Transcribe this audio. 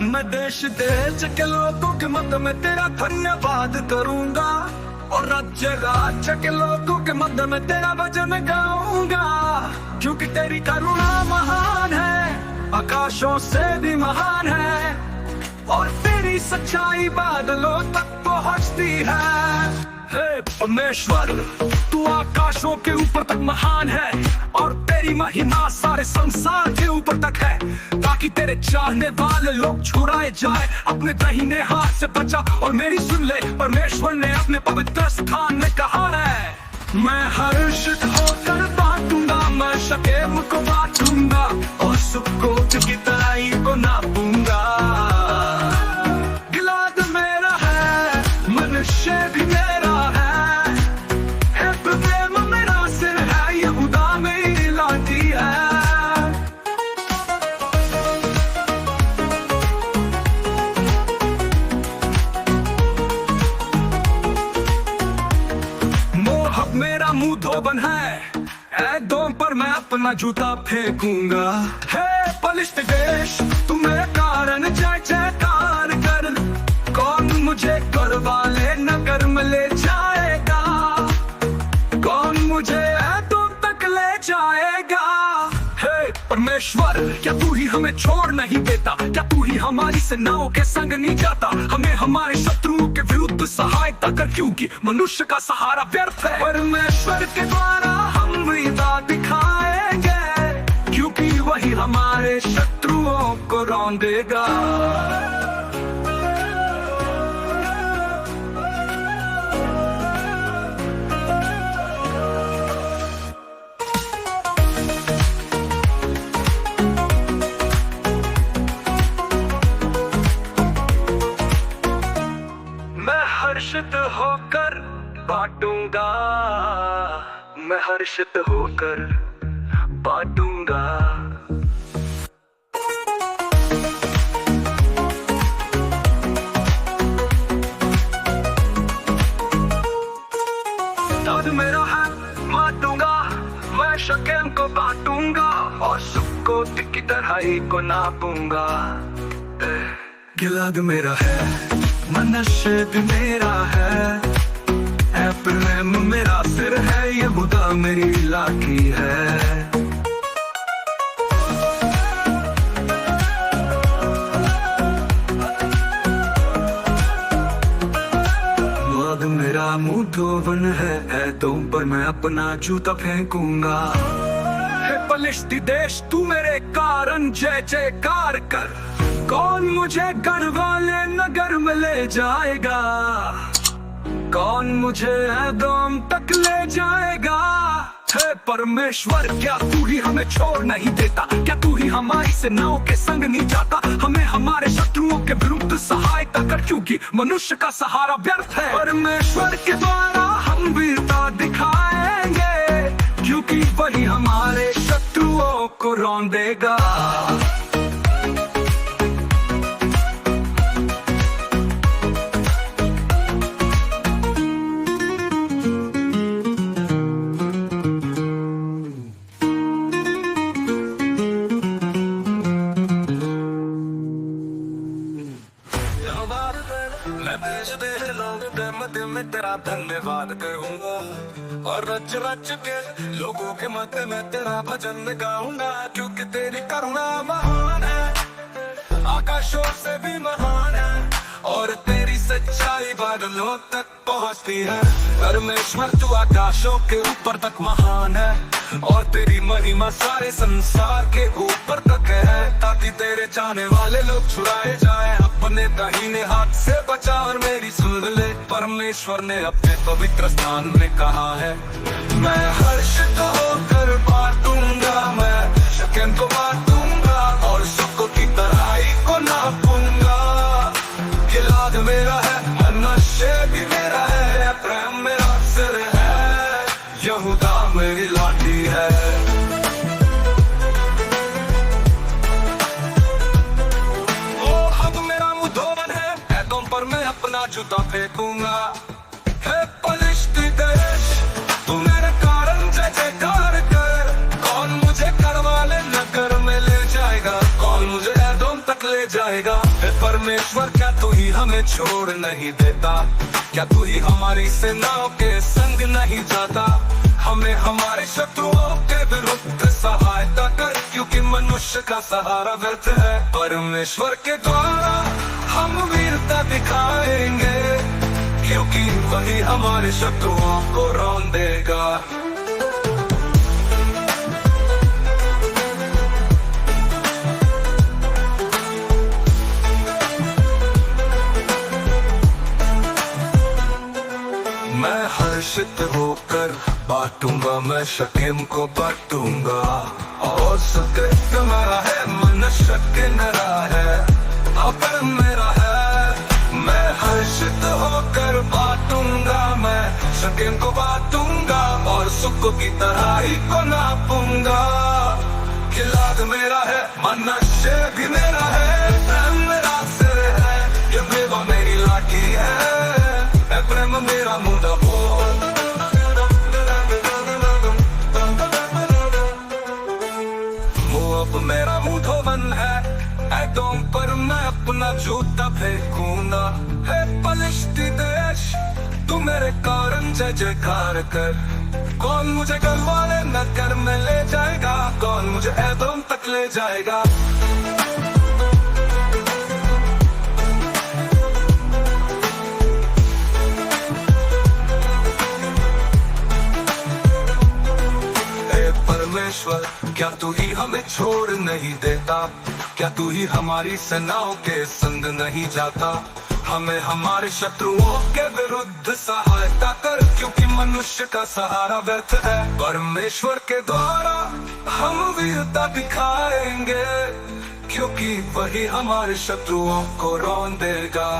मैं देश देश के लोगों के मत में तेरा धन्यवाद करूंगा, और राज्य राज्य के लोगों के मध्य में तेरा भजन गाऊंगा। क्योंकि तेरी करुणा महान है, आकाशों से भी महान है, और तेरी सच्चाई बादलों तक पहुंचती है। हे परमेश्वर, तू आकाशों के ऊपर तक महान है, और तेरी महिमा सारे संसार के ऊपर तक है, ताकि तेरे चाहने वाले लोग छुड़ाए जाए। अपने दाहिने हाथ से बचा और मेरी सुन ले। परमेश्वर ने अपने पवित्र स्थान में कहा है, मैं हर्षित होकर बांटूंगा, मैं शकेम को बांटूंगा, और सुक्कोत की तराई को नापूंगा। गिलाद मेरा है, मनुष्य भी मेरा है, एफ्राइम मेरा सिर है, यहूदा मेरी लाठी है। मोआब मेरा मुंह धोबन है, एदोम पर मैं अपना जूता फेंकूंगा। हे पलिश्त देश, तू मेरे कारण जय जयकार कर। कौन मुझे करवा ले नगर में ले जाएगा, कौन मुझे एदोम तक ले जाएगा। हे परमेश्वर, क्या तू ही हमें छोड़ नहीं देता, क्या तू ही हमारी सेनाओं के संग नहीं जाता। हमें हमारे शत्रुओं के विरुद्ध सहायता कर, क्योंकि मनुष्य का सहारा व्यर्थ है। परमेश्वर के द्वारा हम वीरता दिखाएंगे, क्योंकि वही हमारे शत्रुओं को रौंदेगा। हर्षित होकर बांटूंगा, मैं हर्षित होकर बांटूंगा। दाद मेरा है, बांटूंगा, मैं शकेम को बांटूंगा, और सुक्कोत की तराई को नापूंगा। गिलाद मेरा है, मनुष्य भी मेरा है, एफ्राइम मेरा सिर है, यहूदा मेरी लाठी है। मोआब मेरा मुंह धोबन है, एदोम पर मैं अपना जूता फेंकूंगा। हे पलिश्ती देश, तू मेरे कारण जय जयकार कर। कौन मुझे घर वाले नगर में ले जाएगा, कौन मुझे एदोम तक ले जाएगा। हे परमेश्वर, क्या तू ही हमें छोड़ नहीं देता, क्या तू ही हमारी सेनाओं के संग नहीं जाता। हमें हमारे शत्रुओं के विरुद्ध सहायता कर, क्योंकि मनुष्य का सहारा व्यर्थ है। परमेश्वर के द्वारा हम वीरता दिखाएंगे, क्योंकि वही हमारे शत्रुओं को रौंदेगा। मैं तेरा धन्यवाद करूंगा, और रच रच के लोगों के मध्य में तेरा भजन गाऊंगा। क्योंकि तेरी करुणा महान है, आकाशों से भी महान है, और तेरी सच्चाई बादलों तक पहुंचती है। परमेश्वर, तू आकाशों के ऊपर तक महान है, और तेरी महिमा सारे संसार के ऊपर तक है, ताकि तेरे चाहने वाले लोग छुड़ाए जाए। अपने दाहिने हाथ से बचा और मेरी सुन ले। परमेश्वर ने अपने पवित्र स्थान में कहा है, मैं हर्षित होकर बांटूंगा, मैं शकेम को बांटूंगा, और सुक्कोत की तराई को नापूंगा। गिलाद मेरा है, मनुष्य भी मेरा है, एफ्राइम मेरा सिर है, यहूदा मेरी लाठी है। मोआब मेरा मुंह धोबन है, एदोम पर मैं अपना जूता फेंकूंगा। हे पलिश्ती देश, तू मेरे कारण जय जयकार कर। कौन मुझे जाएगा। हे परमेश्वर क्या तू ही हमें छोड़ नहीं देता, क्या तू ही हमारी सेनाओं के संग नहीं जाता। हमें हमारे शत्रुओं के विरुद्ध सहायता कर, क्योंकि मनुष्य का सहारा व्यर्थ है। परमेश्वर के द्वारा हम वीरता दिखाएंगे, क्योंकि वही हमारे शत्रुओं को रौंदेगा। मैं हर्षित होकर बांटूंगा, मैं शकेम को बांटूंगा। और सत्य मेरा है, मनुष्य के मेरा है, अगर मेरा है। मैं हर्षित होकर बांटूंगा, मैं शकेम को बांटूंगा। और सुख की तराई को नापूंगा। गिलाद मेरा है, मनुष्य भी मेरा है। प्रेम मेरा सिर है, ये मेवा मेरी लाठी है। प्रेम मेरा मुंडा बोल, मोआब मेरा मुठोबन है। एदोम पर मैं अपना जूता फेंकूंगा। है पलिश्ती देश, तू मेरे कारण जय जयकार कर। कौन मुझे गलवाले नगर में ले जाएगा, कौन मुझे एदोम तक ले जाएगा। परमेश्वर क्या तू ही हमें छोड़ नहीं देता, क्या तू ही हमारी सेनाओं के संग नहीं जाता। हमें हमारे शत्रुओं के विरुद्ध सहायता कर, क्योंकि मनुष्य का सहारा व्यर्थ है। परमेश्वर के द्वारा हम वीरता दिखाएंगे, क्योंकि वही हमारे शत्रुओं को रौंदेगा।